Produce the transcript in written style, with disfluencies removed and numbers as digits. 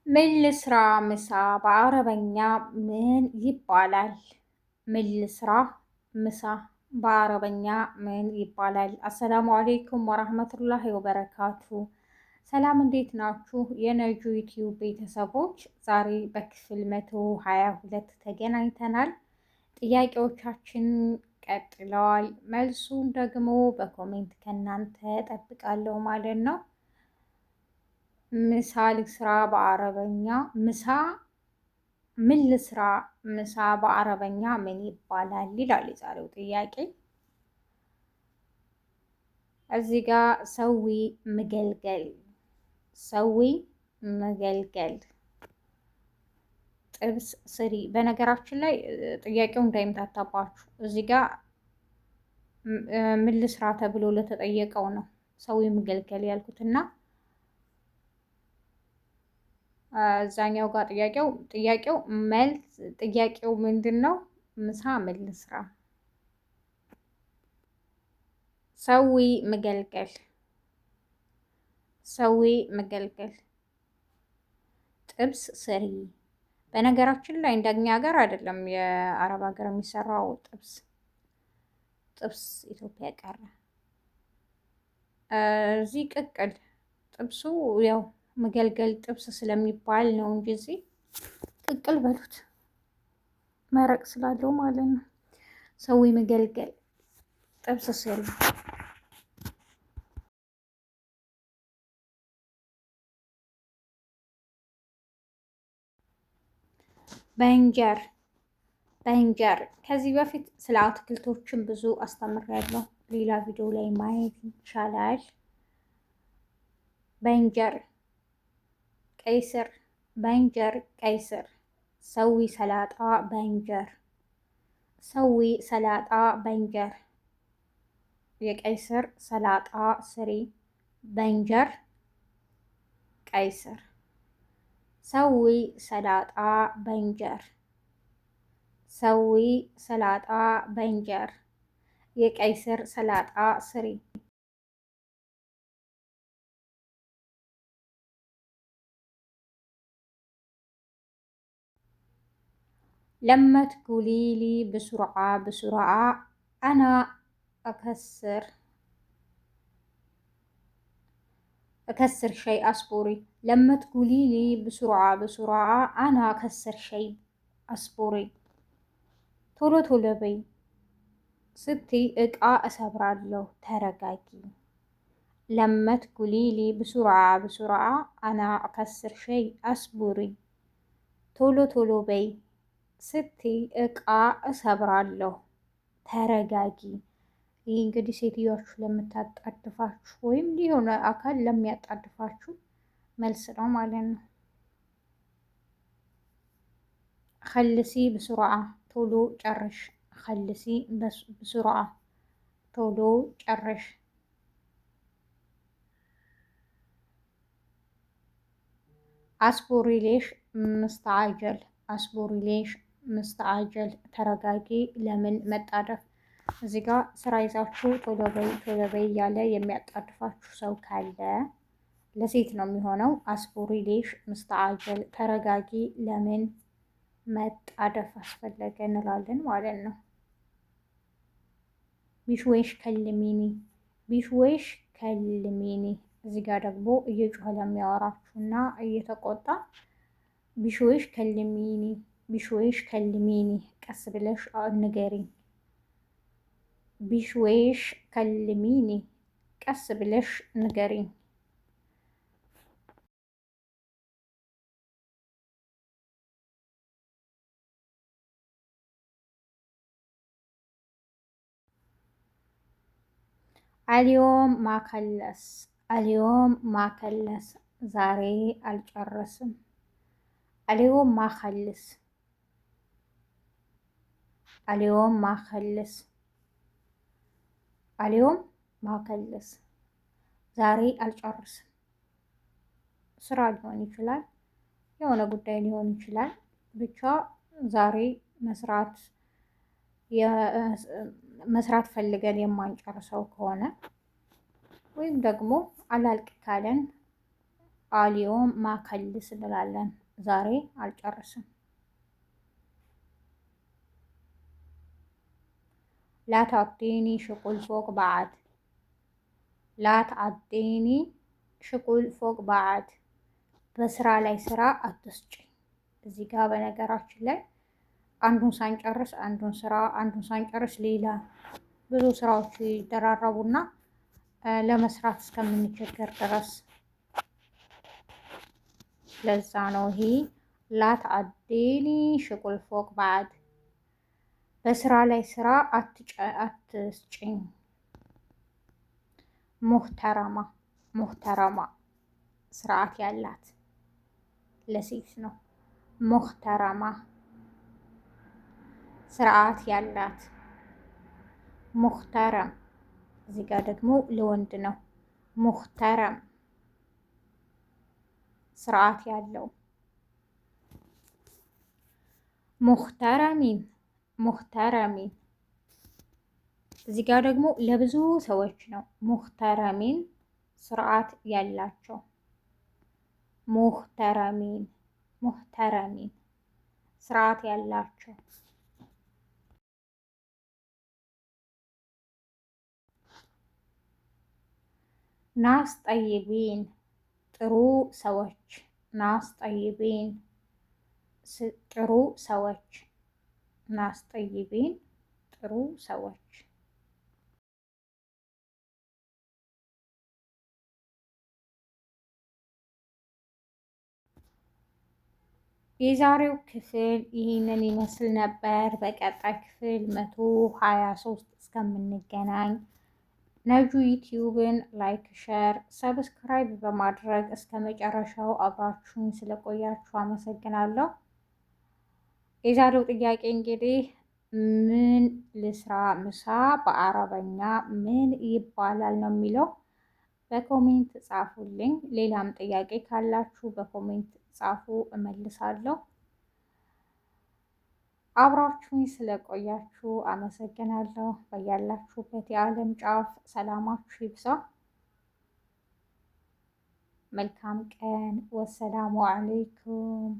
ምን ልስራ ምሳ በአረበኛ ምን ይባላል? ምን ልስራ ምሳ በአረበኛ ምን ይባላል? አሰላሙ አሌይኩም ወራህመቱላሂ ወበረካቱ። ሰላም እንዴት ናችሁ? የነጁ ዩቲዩብ ቤተሰቦች ዛሬ በክፍል 122 ተገናኝተናል። ጥያቄዎቻችን ቀጥለዋል። መልሱን ደግሞ በኮሜንት ከእናንተ ጠብቃለሁ ማለት ነው። ምሳ ልስራ በአረበኛ ምሳ ምን ልስራ ምሳ በአረበኛ ምን ይባላል ይላል የዛሬው ጥያቄ። እዚህ ጋር ሰዊ መገልገል፣ ሰዊ መገልገል፣ ጥብስ ስሪ። በነገራችን ላይ ጥያቄው እንዳይምታታባችሁ እዚህ ጋር ምን ልስራ ተብሎ ለተጠየቀው ነው ሰዊ መገልገል ያልኩትና እዛኛው ጋር ጥያቄው መልስ ጥያቄው ምንድን ነው? ምሳ ምን ልስራ? ሰዊ መገልገል፣ ሰዊ መገልገል፣ ጥብስ ስሪ። በነገራችን ላይ እንደኛ ሀገር አይደለም የአረብ ሀገር የሚሰራው ጥብስ ኢትዮጵያ ቀረ። እዚህ ቅቅል ጥብሱ ያው መገልገል ጥብስ ስለሚባል ነው እንጂ እዚህ ቅቅል በሉት መረቅ ስላለው ማለት ነው። ሰዊ መገልገል ጥብስ ስሪ። በእንጀር በእንጀር ከዚህ በፊት ስለ አትክልቶችን ብዙ አስተምሬያለሁ። ሌላ ቪዲዮ ላይ ማየት ይቻላል። በእንጀር ቀይ ስር፣ በእንጀር ቀይ ስር፣ ሰዊ ሰላጣ በእንጀር፣ ሰዊ ሰላጣ በእንጀር፣ የቀይ ስር ሰላጣ ስሪ በእንጀር ቀይ ስር፣ ሰዊ ሰላጣ በእንጀር፣ ሰዊ ሰላጣ በእንጀር፣ የቀይ ስር ሰላጣ ስሪ። لما تقولي لي بسرعة بسرعة أنا أكسر شيء أصبري. لما تقولي لي بسرعة بسرعة أنا أكسر شيء أصبري. ቶሎ ቶሎ በይ ስትይ እቃ እሰብራለሁ ተረጋጊ። لما تقولي لي بسرعة بسرعة أنا أكسر شيء أصبري. ቶሎ ቶሎ በይ ስትይ እቃ እሰብራለሁ ተረጋጊ። ይህ እንግዲህ ሴትዮዋችሁ ለምታጣድፋችሁ ወይም ሊሆነ አካል ለሚያጣድፋችሁ መልስ ነው ማለት ነው። ኸልሲ ብሱርዓ ቶሎ ጨርሽ። ኸልሲ ብሱርዓ ቶሎ ጨርሽ። አስቡሪ ሌሽ ምስተዓጀል፣ አስቡሪ ሌሽ ምስተዓጀል ተረጋጊ ለምን መጣደፍ። እዚህ ጋር ስራ ይዛችሁ ቶሎ በይ እያለ የሚያጣድፋችሁ ሰው ካለ ለሴት ነው የሚሆነው። አስቡሪ ሌሽ ምስተዓጀል ተረጋጊ ለምን መጣደፍ አስፈለገ እንላለን ማለት ነው። ቢሽዌሽ ከልሚኒ፣ ቢሽዌሽ ከልሚኒ። እዚህ ጋር ደግሞ እየጮኸ ለሚያወራችሁና እየተቆጣ ቢሽዌሽ ከልሚኒ፣ ቢሽዌሽ ከልሚኒ፣ ቀስ ብለሽ ንገሪኝ። ቢሽዌሽ ከልሚኒ፣ ቀስ ብለሽ ንገሪኝ። አልዮም ማከለስ፣ አልዮም ማከለስ፣ ዛሬ አልጨረስም። አልዮም ማከልስ፣ አልዮም ማከልስ፣ አልዮም ማከልስ፣ ዛሬ አልጨርስም። ስራ ሊሆን ይችላል፣ የሆነ ጉዳይ ሊሆን ይችላል። ብቻ ዛሬ መስራት ፈልገን የማንጨርሰው ከሆነ ወይም ደግሞ አላልቅ ካለን አልዮም ማከልስ እንላለን። ዛሬ አልጨርስም። ላታዕጢኒ ሽቁል ፎቅ ባዓድ ላታዕጢኒ ሽቁል ፎቅ ባዓድ በስራ ላይ ስራ አትስጭኝ። እዚህ ጋር በነገራችን ላይ አንዱን ሳንጨርስ ሌላ ብዙ ስራዎች ይደራረቡና ለመስራት እስከምንቸገር ድረስ ለዛ ነው ይሄ ላታዕጢኒ ሽቁል ፎቅ ባዓድ በስራ ላይ ስራ አትስጭኝ። ሙህተረማ ስርዓት ያላት ለሴት ነው። ሙህተረማ ስርዓት ያላት። ሙህተረም እዚህ ጋር ደግሞ ለወንድ ነው። ሙህተረም ስርዓት ያለው። ሙህተረሚን እዚህ ጋር ደግሞ ለብዙ ሰዎች ነው። ሙህተረሚን ስርዓት ያላቸው። ሙህተረሚን ስርዓት ያላቸው። ናስ ጠይቢን ጥሩ ሰዎች። ናስ ጠይቢን ጥሩ ሰዎች። ናስ ጠይቢን ጥሩ ሰዎች። የዛሬው ክፍል ይህንን ይመስል ነበር። በቀጣይ ክፍል 123 እስከምንገናኝ ነጁ ዩቲዩብን ላይክ፣ ሸር፣ ሰብስክራይብ በማድረግ እስከ መጨረሻው አብራችሁን ስለቆያችሁ አመሰግናለሁ። የዛሬው ጥያቄ እንግዲህ ምን ልስራ ምሳ በአረበኛ ምን ይባላል ነው የሚለው። በኮሜንት ጻፉልኝ። ሌላም ጥያቄ ካላችሁ በኮሜንት ጻፉ፣ እመልሳለሁ። አብራችሁኝ ስለቆያችሁ አመሰግናለሁ። በያላችሁበት የዓለም ጫፍ ሰላማችሁ ይብዛ። መልካም ቀን። ወሰላሙ አለይኩም